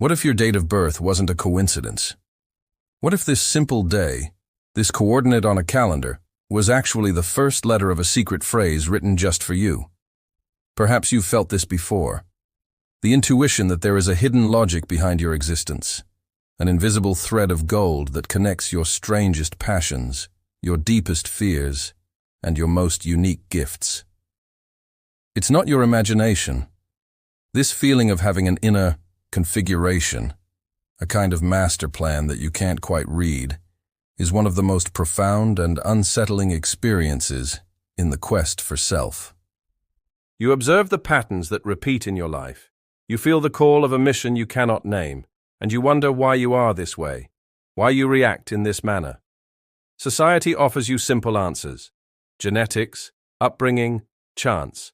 What if your date of birth wasn't a coincidence? What if this simple day, this coordinate on a calendar, was actually the first letter of a secret phrase written just for you? Perhaps you've felt this before. The intuition that there is a hidden logic behind your existence, an invisible thread of gold that connects your strangest passions, your deepest fears, and your most unique gifts. It's not your imagination. This feeling of having an inner configuration, a kind of master plan that you can't quite read, is one of the most profound and unsettling experiences in the quest for self. You observe the patterns that repeat in your life. You feel the call of a mission you cannot name, and you wonder why you are this way, why you react in this manner. Society offers you simple answers: genetics, upbringing, chance.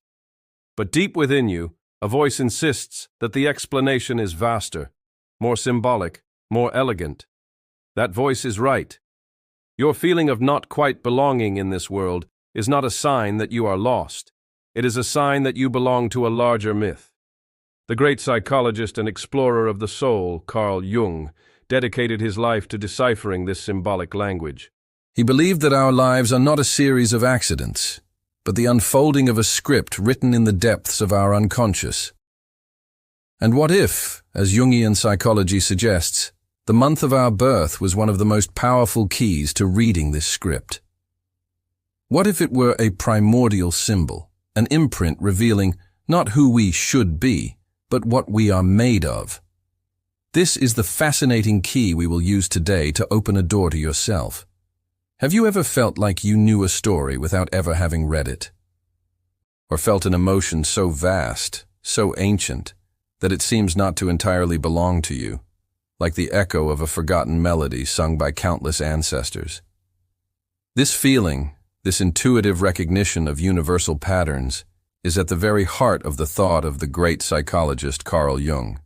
But deep within you, a voice insists that the explanation is vaster, more symbolic, more elegant. That voice is right. Your feeling of not quite belonging in this world is not a sign that you are lost. It is a sign that you belong to a larger myth. The great psychologist and explorer of the soul, Jung, dedicated his life to deciphering this symbolic language. He believed that our lives are not a series of accidents, but the unfolding of a script written in the depths of our unconscious. And what if, as Jungian psychology suggests, the month of our birth was one of the most powerful keys to reading this script? What if it were a primordial symbol, an imprint revealing not who we should be, but what we are made of? This is the fascinating key we will use today to open a door to yourself. Have you ever felt like you knew a story without ever having read it? Or felt an emotion so vast, so ancient, that it seems not to entirely belong to you, like the echo of a forgotten melody sung by countless ancestors? This feeling, this intuitive recognition of universal patterns, is at the very heart of the thought of the great psychologist Carl Jung.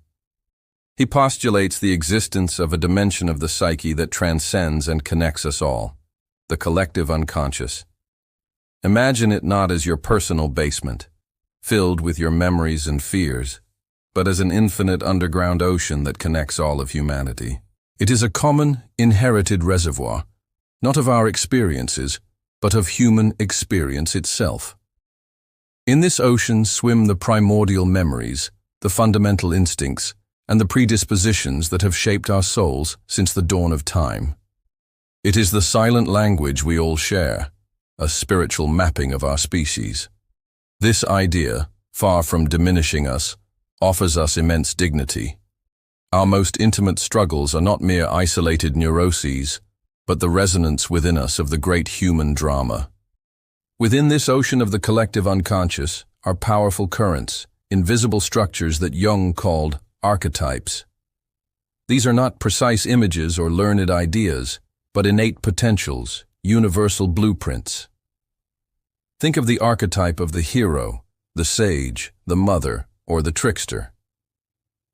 He postulates the existence of a dimension of the psyche that transcends and connects us all, the collective unconscious. Imagine it not as your personal basement, filled with your memories and fears, but as an infinite underground ocean that connects all of humanity. It is a common, inherited reservoir, not of our experiences, but of human experience itself. In this ocean swim the primordial memories, the fundamental instincts, and the predispositions that have shaped our souls since the dawn of time. It is the silent language we all share, a spiritual mapping of our species. This idea, far from diminishing us, offers us immense dignity. Our most intimate struggles are not mere isolated neuroses, but the resonance within us of the great human drama. Within this ocean of the collective unconscious are powerful currents, invisible structures that Jung called archetypes. These are not precise images or learned ideas, but innate potentials, universal blueprints. Think of the archetype of the hero, the sage, the mother, or the trickster.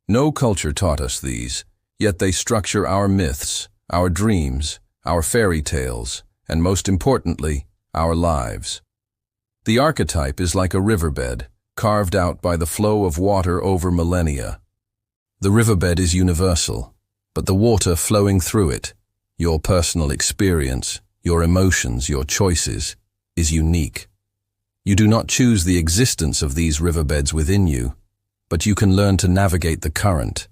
No culture taught us these, yet they structure our myths, our dreams, our fairy tales, and most importantly, our lives. The archetype is like a riverbed, carved out by the flow of water over millennia. The riverbed is universal, but the water flowing through it, your personal experience, your emotions, your choices, is unique. You do not choose the existence of these riverbeds within you, but you can learn to navigate the current.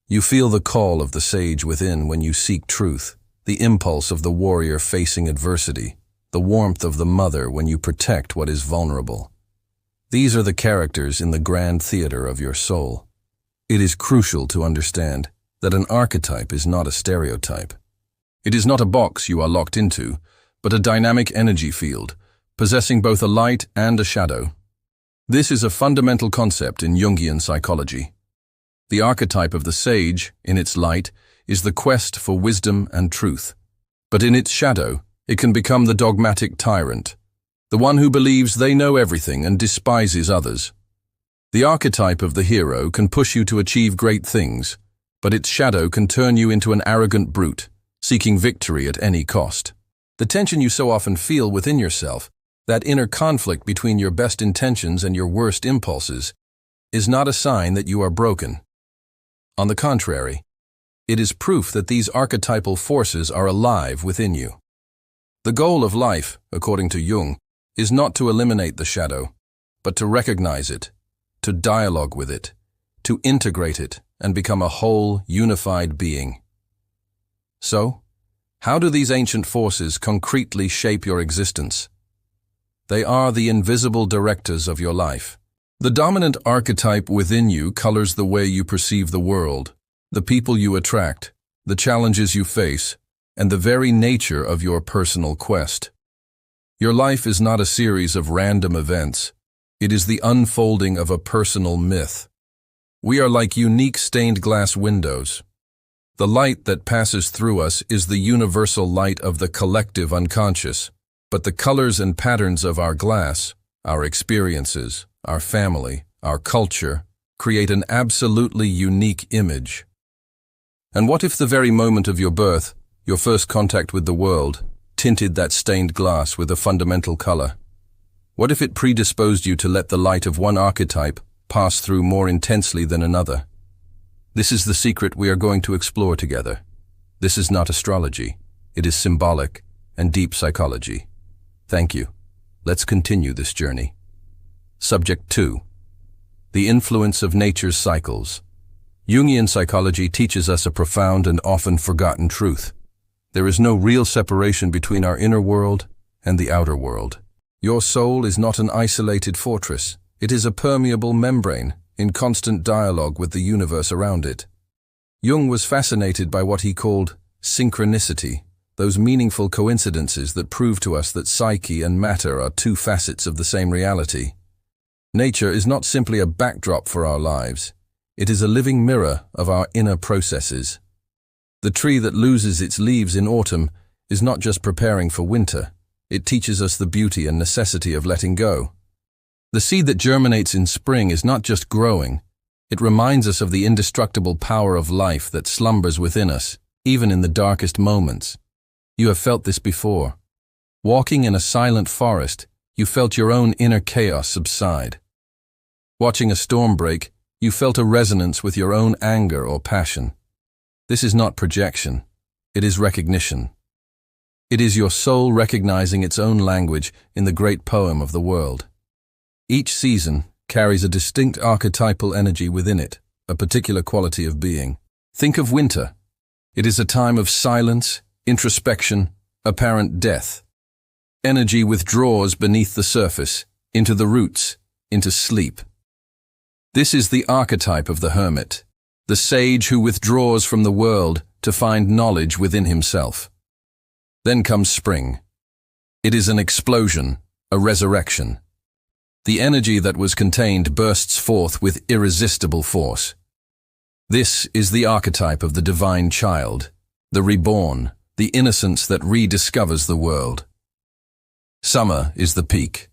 You feel the call of the sage within when you seek truth, the impulse of the warrior facing adversity, the warmth of the mother when you protect what is vulnerable. These are the characters in the grand theater of your soul. It is crucial to understand that an archetype is not a stereotype. It is not a box you are locked into, but a dynamic energy field, possessing both a light and a shadow. This is a fundamental concept in Jungian psychology. The archetype of the sage, in its light, is the quest for wisdom and truth. But in its shadow, it can become the dogmatic tyrant, the one who believes they know everything and despises others. The archetype of the hero can push you to achieve great things, but its shadow can turn you into an arrogant brute, seeking victory at any cost. The tension you so often feel within yourself, that inner conflict between your best intentions and your worst impulses, is not a sign that you are broken. On the contrary, it is proof that these archetypal forces are alive within you. The goal of life, according to Jung, is not to eliminate the shadow, but to recognize it, to dialogue with it, to integrate it and become a whole, unified being. So, how do these ancient forces concretely shape your existence? They are the invisible directors of your life. The dominant archetype within you colors the way you perceive the world, the people you attract, the challenges you face, and the very nature of your personal quest. Your life is not a series of random events. It is the unfolding of a personal myth. We are like unique stained glass windows. The light that passes through us is the universal light of the collective unconscious, but the colors and patterns of our glass, our experiences, our family, our culture, create an absolutely unique image. And what if the very moment of your birth, your first contact with the world, tinted that stained glass with a fundamental color? What if it predisposed you to let the light of one archetype pass through more intensely than another? This is the secret we are going to explore together. This is not astrology. It is symbolic and deep psychology. Thank you. Let's continue this journey. Subject 2. The influence of nature's cycles. Jungian psychology teaches us a profound and often forgotten truth. There is no real separation between our inner world and the outer world. Your soul is not an isolated fortress. It is a permeable membrane in constant dialogue with the universe around it. Jung was fascinated by what he called synchronicity, those meaningful coincidences that prove to us that psyche and matter are two facets of the same reality. Nature is not simply a backdrop for our lives. It is a living mirror of our inner processes. The tree that loses its leaves in autumn is not just preparing for winter. It teaches us the beauty and necessity of letting go. The seed that germinates in spring is not just growing. It reminds us of the indestructible power of life that slumbers within us, even in the darkest moments. You have felt this before. Walking in a silent forest, you felt your own inner chaos subside. Watching a storm break, you felt a resonance with your own anger or passion. This is not projection. It is recognition. It is your soul recognizing its own language in the great poem of the world. Each season carries a distinct archetypal energy within it, a particular quality of being. Think of winter. It is a time of silence, introspection, apparent death. Energy withdraws beneath the surface, into the roots, into sleep. This is the archetype of the hermit, the sage who withdraws from the world to find knowledge within himself. Then comes spring. It is an explosion, a resurrection. The energy that was contained bursts forth with irresistible force. This is the archetype of the divine child, the reborn, the innocence that rediscovers the world. Summer is the peak.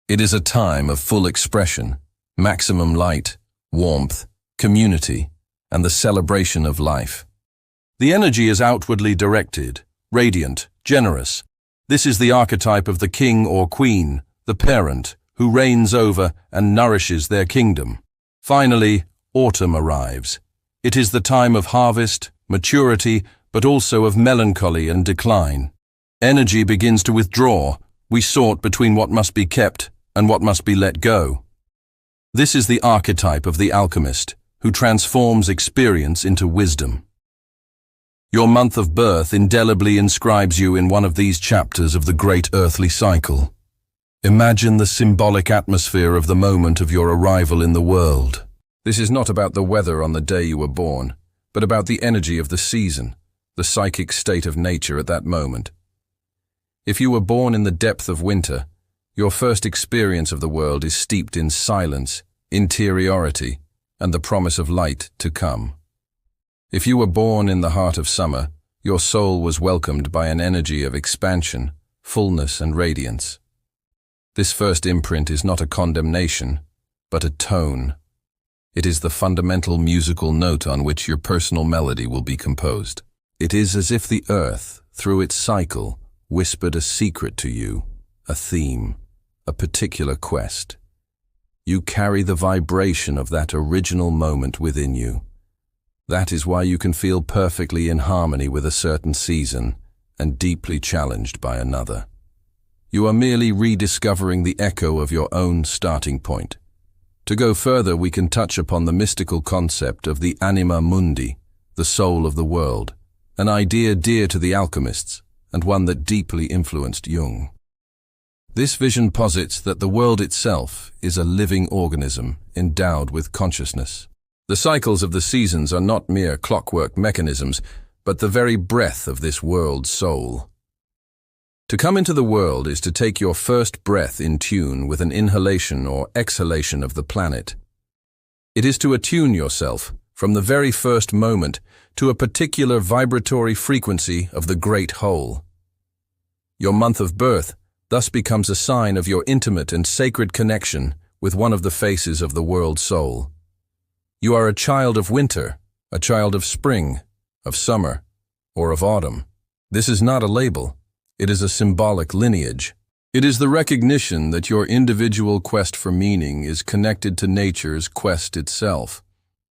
It is a time of full expression, maximum light, warmth, community, and the celebration of life. The energy is outwardly directed, radiant, generous. This is the archetype of the king or queen, the parent, who reigns over and nourishes their kingdom. Finally, autumn arrives. It is the time of harvest, maturity, but also of melancholy and decline. Energy begins to withdraw. We sort between what must be kept and what must be let go. This is the archetype of the alchemist, who transforms experience into wisdom. Your month of birth indelibly inscribes you in one of these chapters of the great earthly cycle. Imagine the symbolic atmosphere of the moment of your arrival in the world. This is not about the weather on the day you were born, but about the energy of the season, the psychic state of nature at that moment. If you were born in the depth of winter, your first experience of the world is steeped in silence, interiority, and the promise of light to come. If you were born in the heart of summer, your soul was welcomed by an energy of expansion, fullness, and radiance. This first imprint is not a condemnation, but a tone. It is the fundamental musical note on which your personal melody will be composed. It is as if the earth, through its cycle, whispered a secret to you, a theme, a particular quest. You carry the vibration of that original moment within you. That is why you can feel perfectly in harmony with a certain season and deeply challenged by another. You are merely rediscovering the echo of your own starting point. To go further, we can touch upon the mystical concept of the anima mundi, the soul of the world, an idea dear to the alchemists and one that deeply influenced Jung. This vision posits that the world itself is a living organism endowed with consciousness. The cycles of the seasons are not mere clockwork mechanisms, but the very breath of this world's soul. To come into the world is to take your first breath in tune with an inhalation or exhalation of the planet. It is to attune yourself, from the very first moment, to a particular vibratory frequency of the great whole. Your month of birth thus becomes a sign of your intimate and sacred connection with one of the faces of the world soul. You are a child of winter, a child of spring, of summer, or of autumn. This is not a label. It is a symbolic lineage. It is the recognition that your individual quest for meaning is connected to nature's quest itself,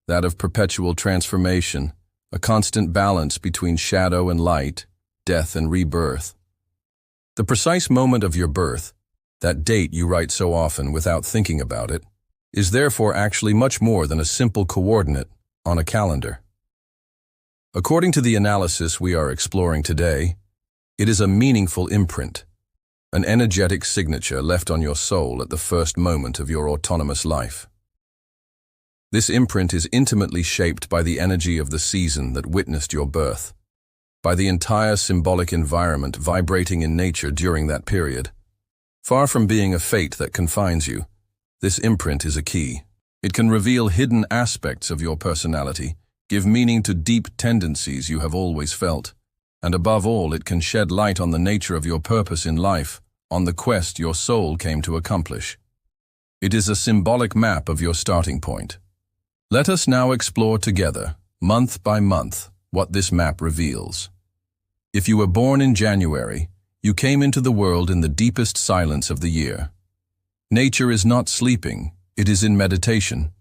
that of perpetual transformation, a constant balance between shadow and light, death and rebirth. The precise moment of your birth, that date you write so often without thinking about it, is therefore actually much more than a simple coordinate on a calendar. According to the analysis we are exploring today, it is a meaningful imprint, an energetic signature left on your soul at the first moment of your autonomous life. This imprint is intimately shaped by the energy of the season that witnessed your birth, by the entire symbolic environment vibrating in nature during that period. Far from being a fate that confines you, this imprint is a key. It can reveal hidden aspects of your personality, give meaning to deep tendencies you have always felt, and above all, it can shed light on the nature of your purpose in life, on the quest your soul came to accomplish. It is a symbolic map of your starting point. Let us now explore together, month by month, what this map reveals. If you were born in January, you came into the world in the deepest silence of the year. Nature is not sleeping, it is in meditation.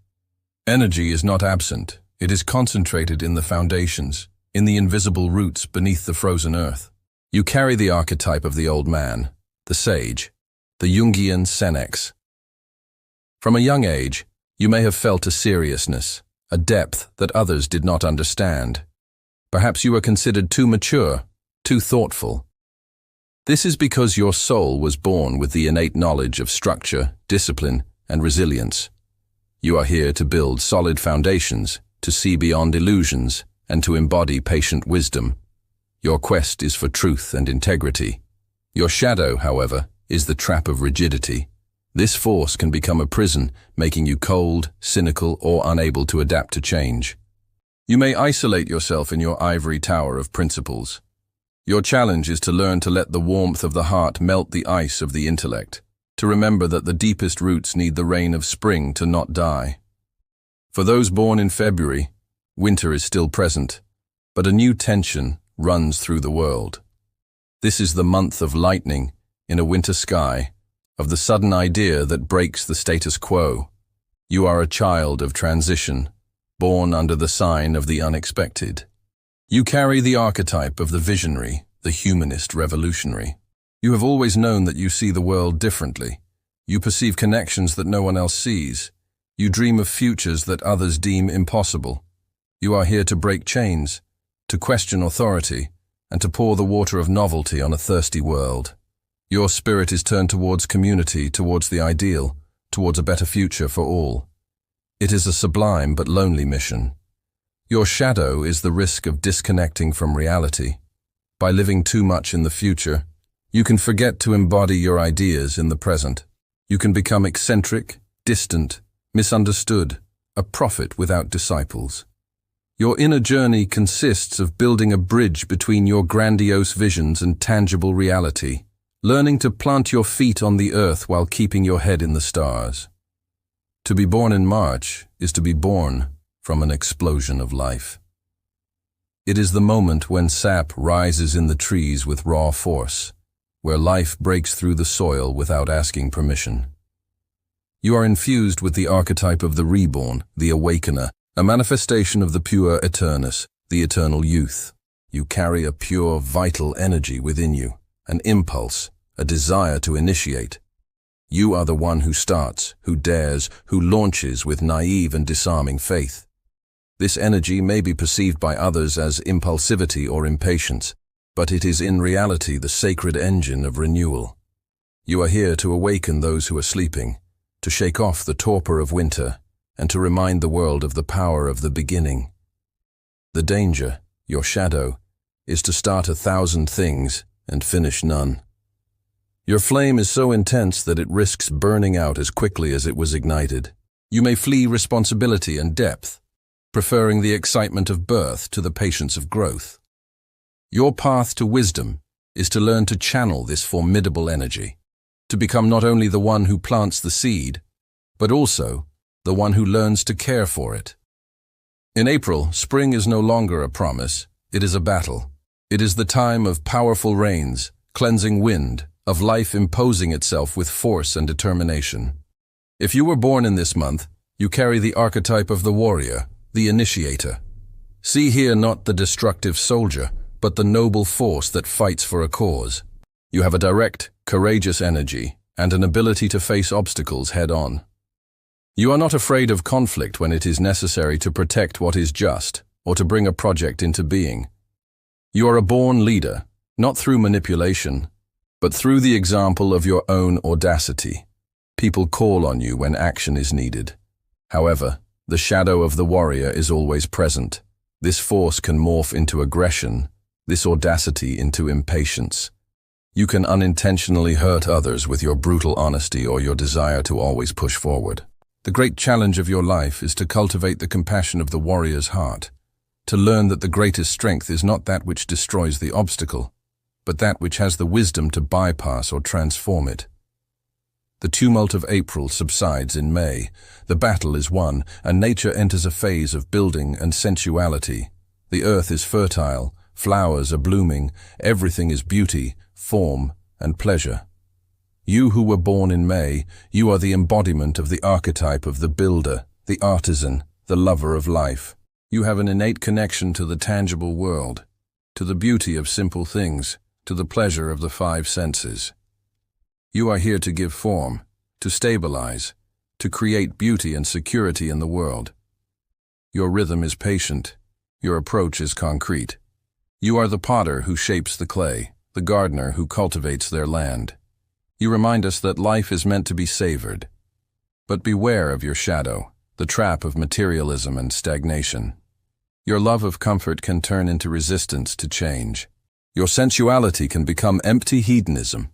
Energy is not absent, it is concentrated in the foundations, in the invisible roots beneath the frozen earth. You carry the archetype of the old man, the sage, the Jungian senex. From a young age, you may have felt a seriousness, a depth that others did not understand. Perhaps you were considered too mature, too thoughtful. This is because your soul was born with the innate knowledge of structure, discipline, and resilience. You are here to build solid foundations, to see beyond illusions, and to embody patient wisdom. Your quest is for truth and integrity. Your shadow, however, is the trap of rigidity. This force can become a prison, making you cold, cynical, or unable to adapt to change. You may isolate yourself in your ivory tower of principles. Your challenge is to learn to let the warmth of the heart melt the ice of the intellect, to remember that the deepest roots need the rain of spring to not die. For those born in February, winter is still present, but a new tension runs through the world. This is the month of lightning in a winter sky, of the sudden idea that breaks the status quo. You are a child of transition, born under the sign of the unexpected. You carry the archetype of the visionary, the humanist revolutionary. You have always known that you see the world differently. You perceive connections that no one else sees. You dream of futures that others deem impossible. You are here to break chains, to question authority, and to pour the water of novelty on a thirsty world. Your spirit is turned towards community, towards the ideal, towards a better future for all. It is a sublime but lonely mission. Your shadow is the risk of disconnecting from reality. By living too much in the future, you can forget to embody your ideas in the present. You can become eccentric, distant, misunderstood, a prophet without disciples. Your inner journey consists of building a bridge between your grandiose visions and tangible reality, learning to plant your feet on the earth while keeping your head in the stars. To be born in March is to be born from an explosion of life. It is the moment when sap rises in the trees with raw force, where life breaks through the soil without asking permission. You are infused with the archetype of the reborn, the awakener, a manifestation of the pure eternus, the eternal youth. You carry a pure, vital energy within you, an impulse, a desire to initiate. You are the one who starts, who dares, who launches with naive and disarming faith. This energy may be perceived by others as impulsivity or impatience, but it is in reality the sacred engine of renewal. You are here to awaken those who are sleeping, to shake off the torpor of winter, and to remind the world of the power of the beginning. The danger, your shadow, is to start 1,000 things and finish none. Your flame is so intense that it risks burning out as quickly as it was ignited. You may flee responsibility and depth, preferring the excitement of birth to the patience of growth. Your path to wisdom is to learn to channel this formidable energy, to become not only the one who plants the seed, but also the one who learns to care for it. In April, spring is no longer a promise, it is a battle. It is the time of powerful rains, cleansing wind, of life imposing itself with force and determination. If you were born in this month, you carry the archetype of the warrior, the initiator. See here not the destructive soldier, but the noble force that fights for a cause. You have a direct, courageous energy and an ability to face obstacles head-on. You are not afraid of conflict when it is necessary to protect what is just or to bring a project into being. You are a born leader, not through manipulation, but through the example of your own audacity. People call on you when action is needed. However, the shadow of the warrior is always present. This force can morph into aggression, this audacity into impatience. You can unintentionally hurt others with your brutal honesty or your desire to always push forward. The great challenge of your life is to cultivate the compassion of the warrior's heart, to learn that the greatest strength is not that which destroys the obstacle, but that which has the wisdom to bypass or transform it. The tumult of April subsides in May. The battle is won, and nature enters a phase of building and sensuality. The earth is fertile, flowers are blooming, everything is beauty, form, and pleasure. You who were born in May, you are the embodiment of the archetype of the builder, the artisan, the lover of life. You have an innate connection to the tangible world, to the beauty of simple things, to the pleasure of the 5 senses. You are here to give form, to stabilize, to create beauty and security in the world. Your rhythm is patient, your approach is concrete. You are the potter who shapes the clay, the gardener who cultivates their land. You remind us that life is meant to be savored. But beware of your shadow, the trap of materialism and stagnation. Your love of comfort can turn into resistance to change. Your sensuality can become empty hedonism.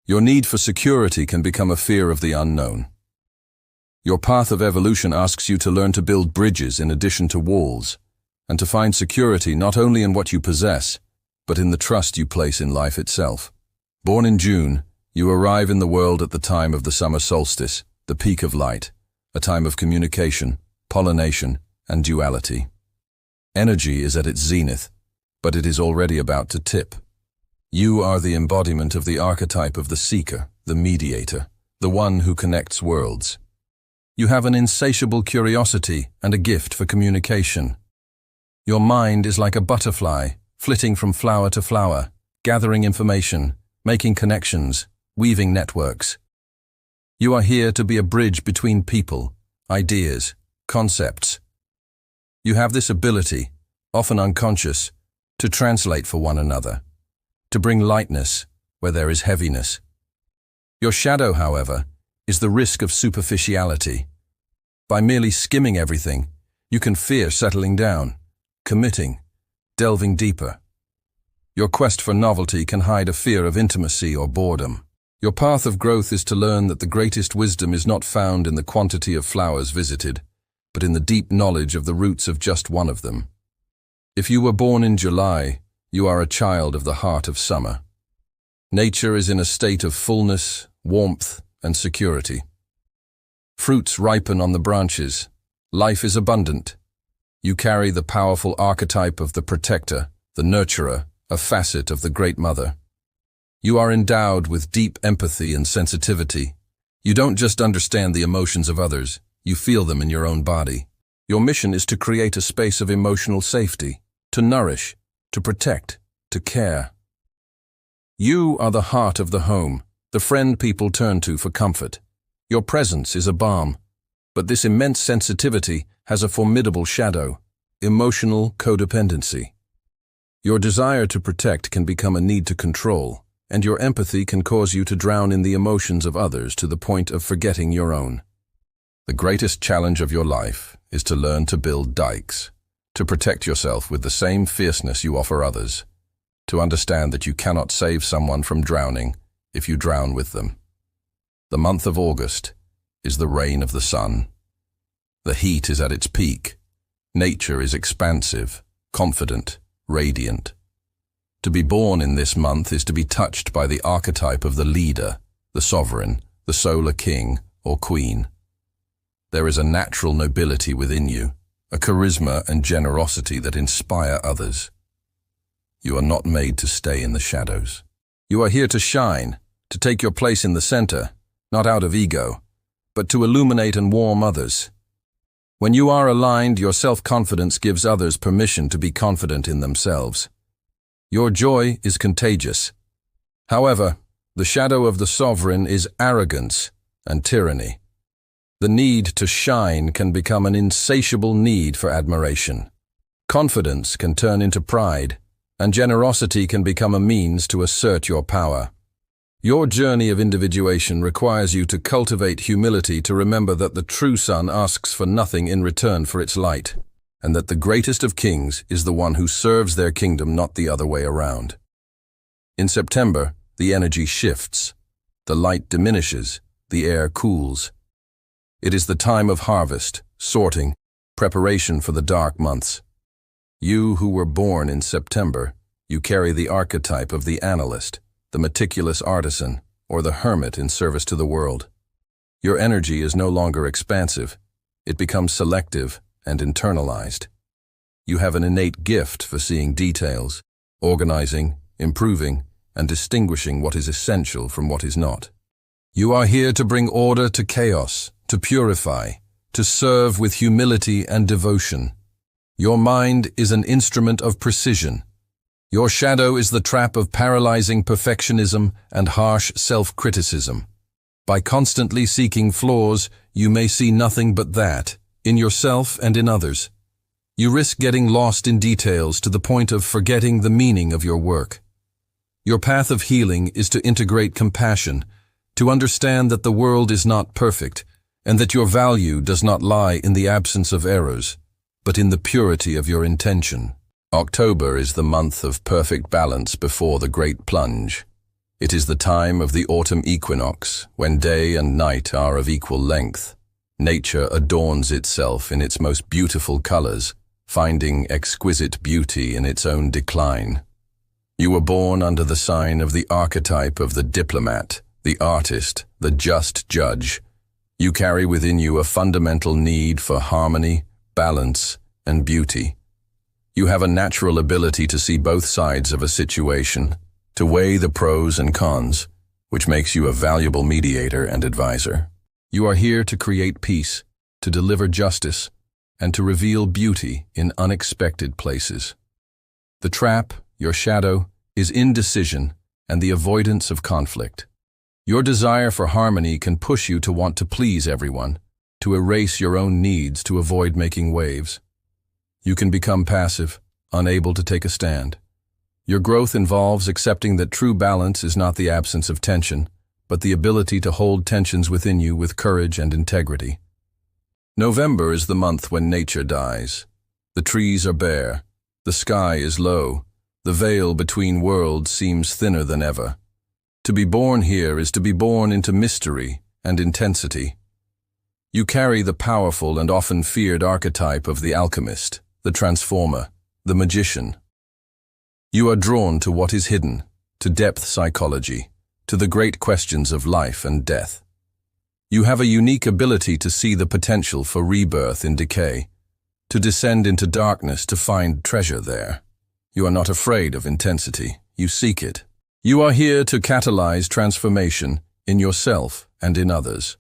Your need for security can become a fear of the unknown. Your path of evolution asks you to learn to build bridges in addition to walls, and to find security not only in what you possess, but in the trust you place in life itself. Born in June, you arrive in the world at the time of the summer solstice, the peak of light, a time of communication, pollination, and duality. Energy is at its zenith, but it is already about to tip. You are the embodiment of the archetype of the seeker, the mediator, the one who connects worlds. You have an insatiable curiosity and a gift for communication. Your mind is like a butterfly, flitting from flower to flower, gathering information, making connections, weaving networks. You are here to be a bridge between people, ideas, concepts. You have this ability, often unconscious, to translate for one another, to bring lightness where there is heaviness. Your shadow, however, is the risk of superficiality. By merely skimming everything, you can fear settling down, committing, delving deeper. Your quest for novelty can hide a fear of intimacy or boredom. Your path of growth is to learn that the greatest wisdom is not found in the quantity of flowers visited, but in the deep knowledge of the roots of just one of them. If you were born in July, you are a child of the heart of summer. Nature is in a state of fullness, warmth, and security. Fruits ripen on the branches. Life is abundant. You carry the powerful archetype of the protector, the nurturer, a facet of the Great Mother. You are endowed with deep empathy and sensitivity. You don't just understand the emotions of others, you feel them in your own body. Your mission is to create a space of emotional safety, to nourish, to protect, to care. You are the heart of the home, the friend people turn to for comfort. Your presence is a balm, but this immense sensitivity has a formidable shadow: emotional codependency. Your desire to protect can become a need to control, and your empathy can cause you to drown in the emotions of others to the point of forgetting your own. The greatest challenge of your life is to learn to build dikes, to protect yourself with the same fierceness you offer others, to understand that you cannot save someone from drowning if you drown with them. The month of August is the reign of the sun. The heat is at its peak. Nature is expansive, confident, radiant. To be born in this month is to be touched by the archetype of the leader, the sovereign, the solar king or queen. There is a natural nobility within you, a charisma and generosity that inspire others. You are not made to stay in the shadows. You are here to shine, to take your place in the center, not out of ego, but to illuminate and warm others. When you are aligned, your self-confidence gives others permission to be confident in themselves. Your joy is contagious. However, the shadow of the sovereign is arrogance and tyranny. The need to shine can become an insatiable need for admiration. Confidence can turn into pride, and generosity can become a means to assert your power. Your journey of individuation requires you to cultivate humility, to remember that the true sun asks for nothing in return for its light, and that the greatest of kings is the one who serves their kingdom, not the other way around. In September, the energy shifts. The light diminishes, the air cools. It is the time of harvest, sorting, preparation for the dark months. You who were born in September, you carry the archetype of the analyst, the meticulous artisan, or the hermit in service to the world. Your energy is no longer expansive. It becomes selective and internalized. You have an innate gift for seeing details, organizing, improving, and distinguishing what is essential from what is not. You are here to bring order to chaos, to purify, to serve with humility and devotion. Your mind is an instrument of precision. Your shadow is the trap of paralyzing perfectionism and harsh self-criticism. By constantly seeking flaws, you may see nothing but that, in yourself and in others. You risk getting lost in details to the point of forgetting the meaning of your work. Your path of healing is to integrate compassion, to understand that the world is not perfect, and that your value does not lie in the absence of errors, but in the purity of your intention. October is the month of perfect balance before the great plunge. It is the time of the autumn equinox, when day and night are of equal length. Nature adorns itself in its most beautiful colors, finding exquisite beauty in its own decline. You were born under the sign of the archetype of the diplomat, the artist, the just judge. You carry within you a fundamental need for harmony, balance, and beauty. You have a natural ability to see both sides of a situation, to weigh the pros and cons, which makes you a valuable mediator and advisor. You are here to create peace, to deliver justice, and to reveal beauty in unexpected places. The trap, your shadow, is indecision and the avoidance of conflict. Your desire for harmony can push you to want to please everyone, to erase your own needs to avoid making waves. You can become passive, unable to take a stand. Your growth involves accepting that true balance is not the absence of tension, but the ability to hold tensions within you with courage and integrity. November is the month when nature dies. The trees are bare, the sky is low, the veil between worlds seems thinner than ever. To be born here is to be born into mystery and intensity. You carry the powerful and often feared archetype of the alchemist, the transformer, the magician. You are drawn to what is hidden, to depth psychology, to the great questions of life and death. You have a unique ability to see the potential for rebirth in decay, to descend into darkness to find treasure there. You are not afraid of intensity, you seek it. You are here to catalyze transformation in yourself and in others.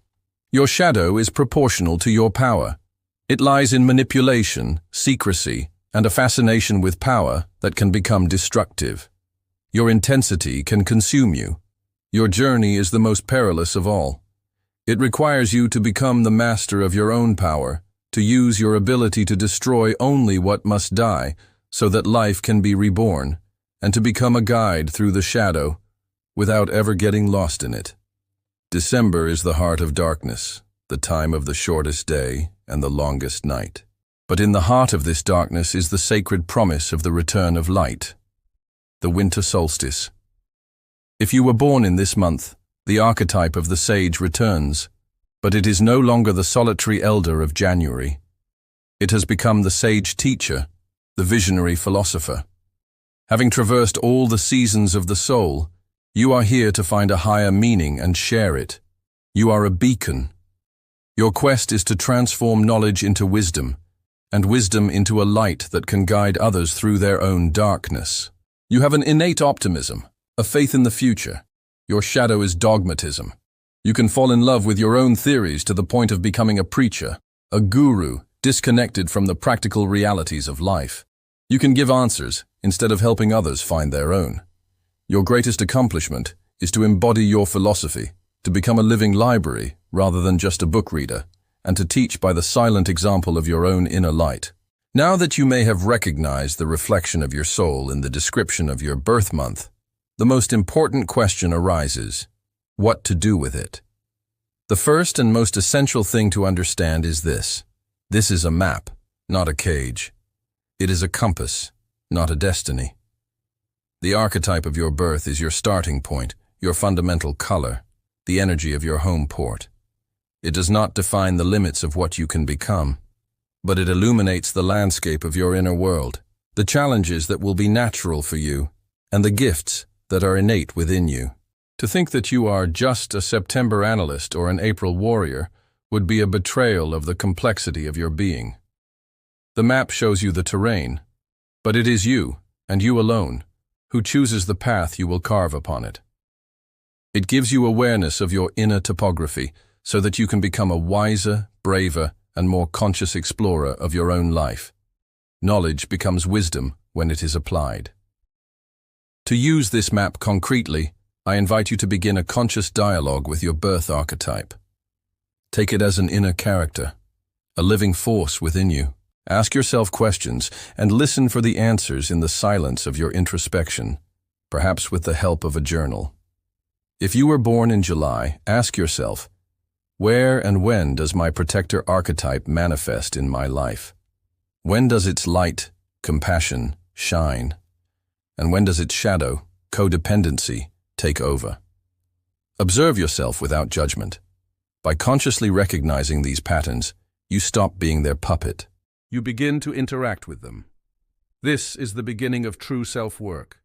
Your shadow is proportional to your power. It lies in manipulation, secrecy, and a fascination with power that can become destructive. Your intensity can consume you. Your journey is the most perilous of all. It requires you to become the master of your own power, to use your ability to destroy only what must die so that life can be reborn, and to become a guide through the shadow without ever getting lost in it. December is the heart of darkness, the time of the shortest day and the longest night. But in the heart of this darkness is the sacred promise of the return of light, the winter solstice. If you were born in this month, the archetype of the sage returns, but it is no longer the solitary elder of January. It has become the sage teacher, the visionary philosopher. Having traversed all the seasons of the soul, you are here to find a higher meaning and share it. You are a beacon. Your quest is to transform knowledge into wisdom, and wisdom into a light that can guide others through their own darkness. You have an innate optimism, a faith in the future. Your shadow is dogmatism. You can fall in love with your own theories to the point of becoming a preacher, a guru, disconnected from the practical realities of life. You can give answers instead of helping others find their own. Your greatest accomplishment is to embody your philosophy, to become a living library rather than just a book reader, and to teach by the silent example of your own inner light. Now that you may have recognized the reflection of your soul in the description of your birth month, the most important question arises: what to do with it? The first and most essential thing to understand is this. This is a map, not a cage. It is a compass, not a destiny. The archetype of your birth is your starting point, your fundamental color, the energy of your home port. It does not define the limits of what you can become, but it illuminates the landscape of your inner world, the challenges that will be natural for you, and the gifts that are innate within you. To think that you are just a September analyst or an April warrior would be a betrayal of the complexity of your being. The map shows you the terrain, but it is you, and you alone, who chooses the path you will carve upon it. It gives you awareness of your inner topography so that you can become a wiser, braver, and more conscious explorer of your own life. Knowledge becomes wisdom when it is applied. To use this map concretely, I invite you to begin a conscious dialogue with your birth archetype. Take it as an inner character, a living force within you. Ask yourself questions and listen for the answers in the silence of your introspection, perhaps with the help of a journal. If you were born in July, ask yourself, where and when does my protector archetype manifest in my life? When does its light, compassion, shine? And when does its shadow, codependency, take over? Observe yourself without judgment. By consciously recognizing these patterns, you stop being their puppet. You begin to interact with them. This is the beginning of true self-work,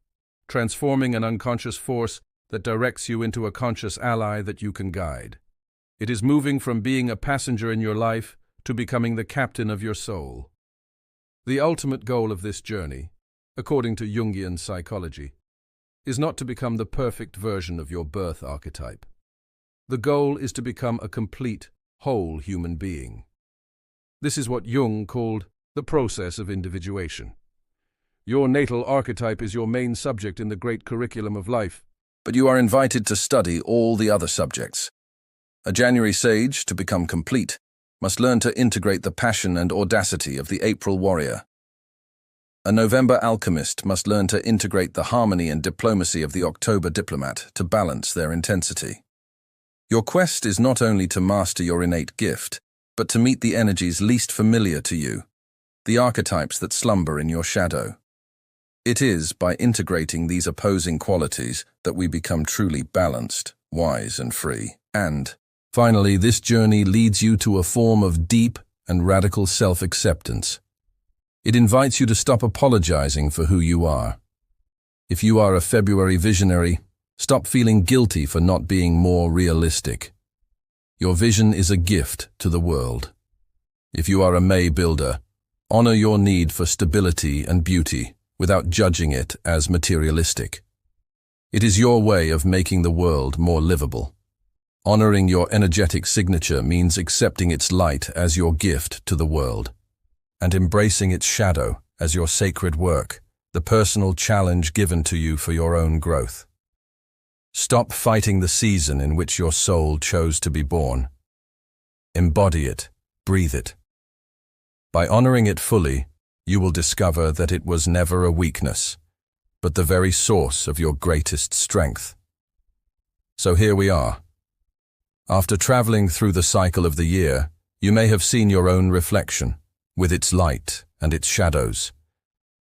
transforming an unconscious force that directs you into a conscious ally that you can guide. It is moving from being a passenger in your life to becoming the captain of your soul. The ultimate goal of this journey, according to Jungian psychology, is not to become the perfect version of your birth archetype. The goal is to become a complete, whole human being. This is what Jung called the process of individuation. Your natal archetype is your main subject in the great curriculum of life, but you are invited to study all the other subjects. A January sage, to become complete, must learn to integrate the passion and audacity of the April warrior. A November alchemist must learn to integrate the harmony and diplomacy of the October diplomat to balance their intensity. Your quest is not only to master your innate gift, but to meet the energies least familiar to you, the archetypes that slumber in your shadow. It is by integrating these opposing qualities that we become truly balanced, wise, and free. And, finally, this journey leads you to a form of deep and radical self-acceptance. It invites you to stop apologizing for who you are. If you are a February visionary, stop feeling guilty for not being more realistic. Your vision is a gift to the world. If you are a May builder, honor your need for stability and beauty without judging it as materialistic. It is your way of making the world more livable. Honoring your energetic signature means accepting its light as your gift to the world, and embracing its shadow as your sacred work, the personal challenge given to you for your own growth. Stop fighting the season in which your soul chose to be born. Embody it, breathe it. By honoring it fully, you will discover that it was never a weakness, but the very source of your greatest strength. So here we are. After traveling through the cycle of the year, you may have seen your own reflection, with its light and its shadows.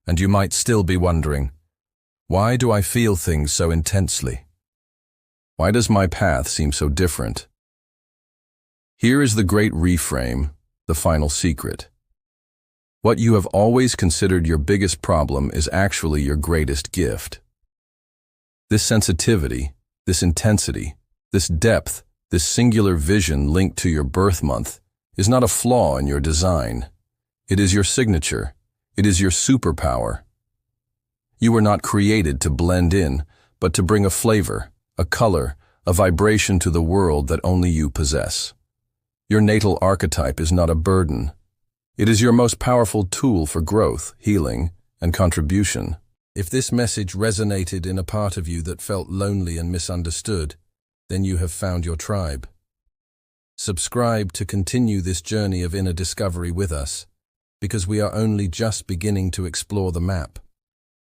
And you might still be wondering, why do I feel things so intensely? Why does my path seem so different? Here is the great reframe, the final secret. What you have always considered your biggest problem is actually your greatest gift. This sensitivity, this intensity, this depth, this singular vision linked to your birth month is not a flaw in your design. It is your signature. It is your superpower. You were not created to blend in, but to bring a flavor, a color, a vibration to the world that only you possess. Your natal archetype is not a burden. It is your most powerful tool for growth, healing, and contribution. If this message resonated in a part of you that felt lonely and misunderstood, then you have found your tribe. Subscribe to continue this journey of inner discovery with us, because we are only just beginning to explore the map,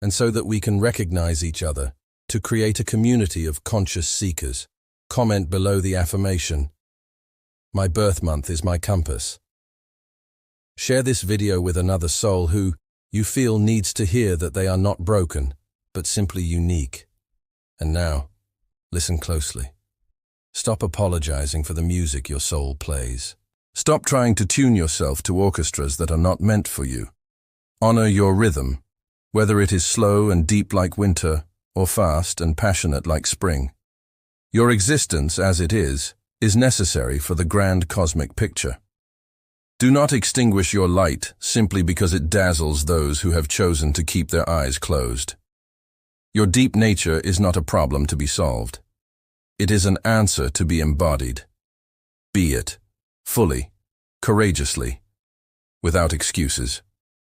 and so that we can recognize each other, to create a community of conscious seekers. Comment below the affirmation, "My birth month is my compass." Share this video with another soul who you feel needs to hear that they are not broken, but simply unique. And now, listen closely. Stop apologizing for the music your soul plays. Stop trying to tune yourself to orchestras that are not meant for you. Honor your rhythm, whether it is slow and deep like winter or fast and passionate like spring. Your existence, as it is necessary for the grand cosmic picture. Do not extinguish your light simply because it dazzles those who have chosen to keep their eyes closed. Your deep nature is not a problem to be solved. It is an answer to be embodied. Be it, fully, courageously, without excuses.